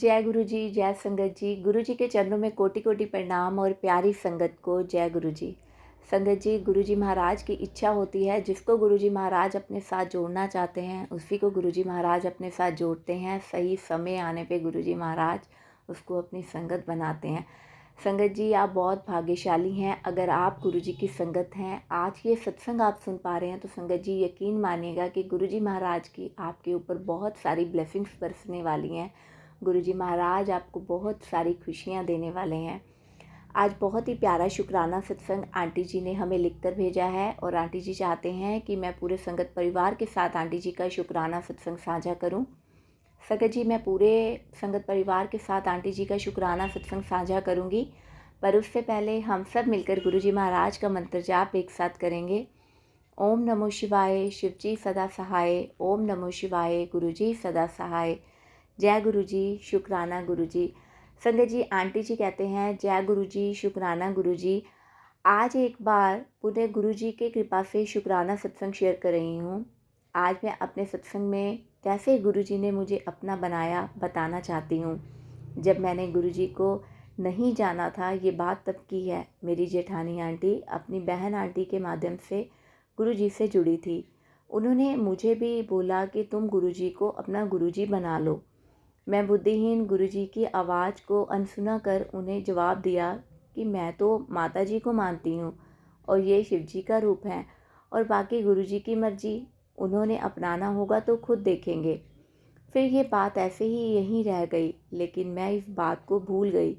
जय गुरु जी, जय संगत जी। गुरु जी के चरणों में कोटि कोटि प्रणाम और प्यारी संगत को जय गुरु जी। संगत जी, गुरु जी महाराज की इच्छा होती है, जिसको गुरु जी महाराज अपने साथ जोड़ना चाहते हैं उसी को गुरु जी महाराज अपने साथ जोड़ते हैं। सही समय आने पे गुरु जी महाराज उसको अपनी संगत बनाते हैं। संगत जी, आप बहुत भाग्यशाली हैं अगर आप गुरु जी की संगत हैं। आज ये सत्संग आप सुन पा रहे हैं तो संगत जी यकीन मानिएगा कि गुरु जी महाराज की आपके ऊपर बहुत सारी ब्लेसिंग्स बरसने वाली हैं। गुरु जी महाराज आपको बहुत सारी खुशियाँ देने वाले हैं। आज बहुत ही प्यारा शुक्राना सत्संग आंटी जी ने हमें लिखकर भेजा है और आंटी जी चाहते हैं कि मैं पूरे संगत परिवार के साथ आंटी जी का शुक्राना सत्संग साझा करूं। संगत जी, मैं पूरे संगत परिवार के साथ आंटी जी का शुक्राना सत्संग साझा करूंगी, पर उससे पहले हम सब मिलकर गुरु जी महाराज का मंत्र जाप एक साथ करेंगे। ओम नमो शिवाय, शिव जी सदा सहाय। ओम नमो शिवाय, गुरु जी सदा सहाय। जय गुरु जी, शुक्राना गुरु जी। संगत जी, आंटी जी कहते हैं जय गुरु जी, शुक्राना गुरु जी। आज एक बार पुनः गुरु जी के कृपा से शुक्राना सत्संग शेयर कर रही हूँ। आज मैं अपने सत्संग में कैसे गुरु जी ने मुझे अपना बनाया बताना चाहती हूँ। जब मैंने गुरु जी को नहीं जाना था, ये बात तब की है। मेरी जेठानी आंटी अपनी बहन आंटी के माध्यम से गुरु जी से जुड़ी थी। उन्होंने मुझे भी बोला कि तुम गुरु जी को अपना गुरु जी बना लो। मैं बुद्धिहीन गुरु जी की आवाज़ को अनसुना कर उन्हें जवाब दिया कि मैं तो माता जी को मानती हूँ और ये शिव जी का रूप है और बाकी गुरु जी की मर्जी, उन्होंने अपनाना होगा तो खुद देखेंगे। फिर ये बात ऐसे ही यहीं रह गई, लेकिन मैं इस बात को भूल गई।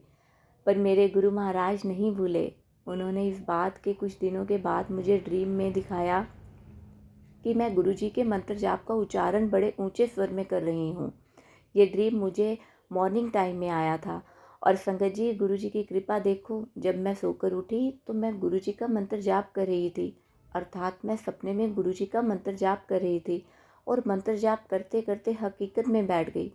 पर मेरे गुरु महाराज नहीं भूले। उन्होंने इस बात के कुछ दिनों के बाद मुझे ड्रीम में दिखाया कि मैं गुरु जी के मंत्र जाप का उच्चारण बड़े ऊंचे स्वर में कर रही हूँ। ये ड्रीम मुझे मॉर्निंग टाइम में आया था और संगत जी, गुरु जी की कृपा देखो, जब मैं सोकर उठी तो मैं गुरु जी का मंत्र जाप कर रही थी। अर्थात मैं सपने में गुरु जी का मंत्र जाप कर रही थी और मंत्र जाप करते करते हकीकत में बैठ गई।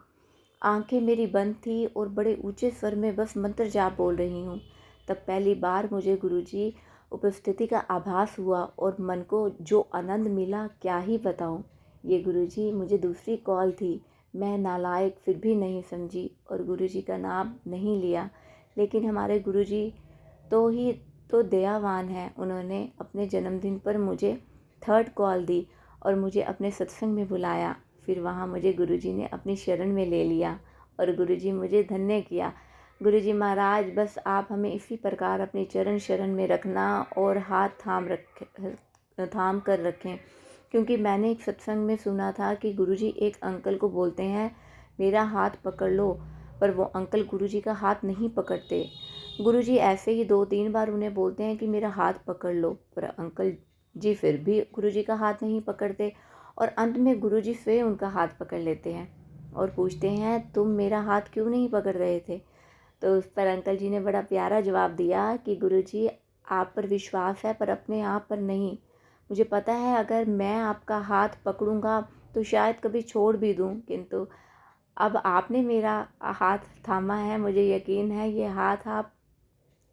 आंखें मेरी बंद थी और बड़े ऊंचे स्वर में बस मंत्र जाप बोल रही हूँ। तब पहली बार मुझे गुरु जी उपस्थिति का आभास हुआ और मन को जो आनंद मिला क्या ही बताऊँ। ये गुरु जी मुझे दूसरी कॉल थी। मैं नालायक फिर भी नहीं समझी और गुरु जी का नाम नहीं लिया। लेकिन हमारे गुरु जी तो दयावान हैं। उन्होंने अपने जन्मदिन पर मुझे थर्ड कॉल दी और मुझे अपने सत्संग में बुलाया। फिर वहाँ मुझे गुरु जी ने अपनी शरण में ले लिया और गुरु जी मुझे धन्य किया। गुरु जी महाराज, बस आप हमें इसी प्रकार अपनी चरण शरण में रखना और हाथ थाम कर रखें। क्योंकि मैंने एक सत्संग में सुना था कि गुरुजी एक अंकल को बोलते हैं मेरा हाथ पकड़ लो, पर वो अंकल गुरुजी का हाथ नहीं पकड़ते। गुरुजी ऐसे ही 2-3 बार उन्हें बोलते हैं कि मेरा हाथ पकड़ लो, पर अंकल जी फिर भी गुरुजी का हाथ नहीं पकड़ते और अंत में गुरुजी स्वयं उनका हाथ पकड़ लेते हैं और पूछते हैं तुम मेरा हाथ क्यों नहीं पकड़ रहे थे। तो उस पर अंकल जी ने बड़ा प्यारा जवाब दिया कि गुरुजी, आप पर विश्वास है पर अपने आप पर नहीं। मुझे पता है अगर मैं आपका हाथ पकड़ूंगा तो शायद कभी छोड़ भी दूं, किंतु अब आपने मेरा हाथ थामा है, मुझे यकीन है ये हाथ आप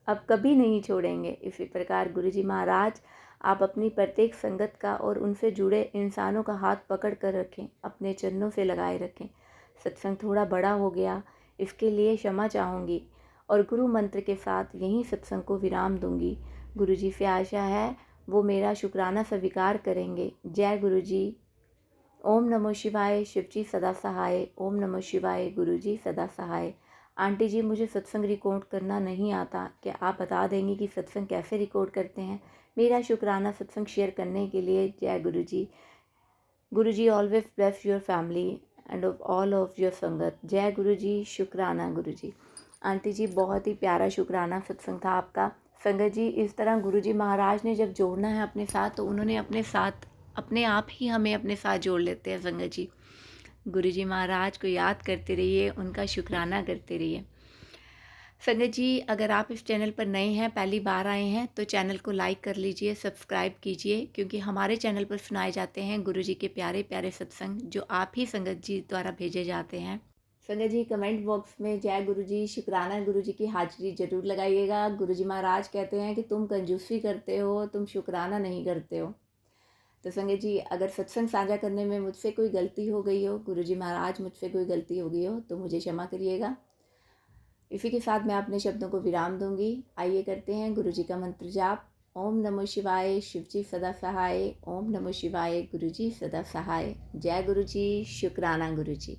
अब कभी नहीं छोड़ेंगे। इसी प्रकार गुरुजी महाराज, आप अपनी प्रत्येक संगत का और उनसे जुड़े इंसानों का हाथ पकड़ कर रखें, अपने चरणों से लगाए रखें। सत्संग थोड़ा बड़ा हो गया, इसके लिए क्षमा चाहूँगी और गुरु मंत्र के साथ यहीं सत्संग को विराम दूंगी। गुरुजी से आशा है वो मेरा शुक्राना स्वीकार करेंगे। जय गुरु जी। ओम नमो शिवाय, शिव जी सदा सहाय। ओम नमो शिवाय, गुरु जी सदा सहाय। आंटी जी, मुझे सत्संग रिकॉर्ड करना नहीं आता, क्या आप बता देंगी कि सत्संग कैसे रिकॉर्ड करते हैं? मेरा शुक्राना सत्संग शेयर करने के लिए जय Guru ji. Guru ji always bless your family and of all of your sangat. जय गुरु जी, शुक्राना गुरु जी। आंटी जी, बहुत ही प्यारा शुक्राना सत्संग था आपका। संगत जी, इस तरह गुरु जी महाराज ने जब जोड़ना है अपने साथ तो उन्होंने अपने आप ही हमें अपने साथ जोड़ लेते हैं। संगत जी, गुरु जी महाराज को याद करते रहिए, उनका शुक्राना करते रहिए। संगत जी, अगर आप इस चैनल पर नए हैं, पहली बार आए हैं तो चैनल को लाइक कर लीजिए, सब्सक्राइब कीजिए, क्योंकि हमारे चैनल पर सुनाए जाते हैं गुरु जी के प्यारे प्यारे सत्संग जो आप ही संगत जी द्वारा भेजे जाते हैं। संगत जी, कमेंट बॉक्स में जय गुरु जी, शुक्राना गुरु जी की हाजिरी जरूर लगाइएगा। गुरु जी महाराज कहते हैं कि तुम कंजूसी करते हो, तुम शुक्राना नहीं करते हो। तो संगत जी, अगर सत्संग साझा करने में मुझसे कोई गलती हो गई हो, गुरुजी महाराज मुझसे कोई गलती हो गई हो, तो मुझे क्षमा करिएगा। इसी के साथ मैं अपने शब्दों को विराम दूंगी। आइए करते हैं गुरुजी का मंत्र जाप। ओम नमो शिवाय, शिवजी सदा सहाय। ओम नमो शिवाय, गुरुजी सदा सहाय। जय गुरुजी, शुक्राना गुरुजी।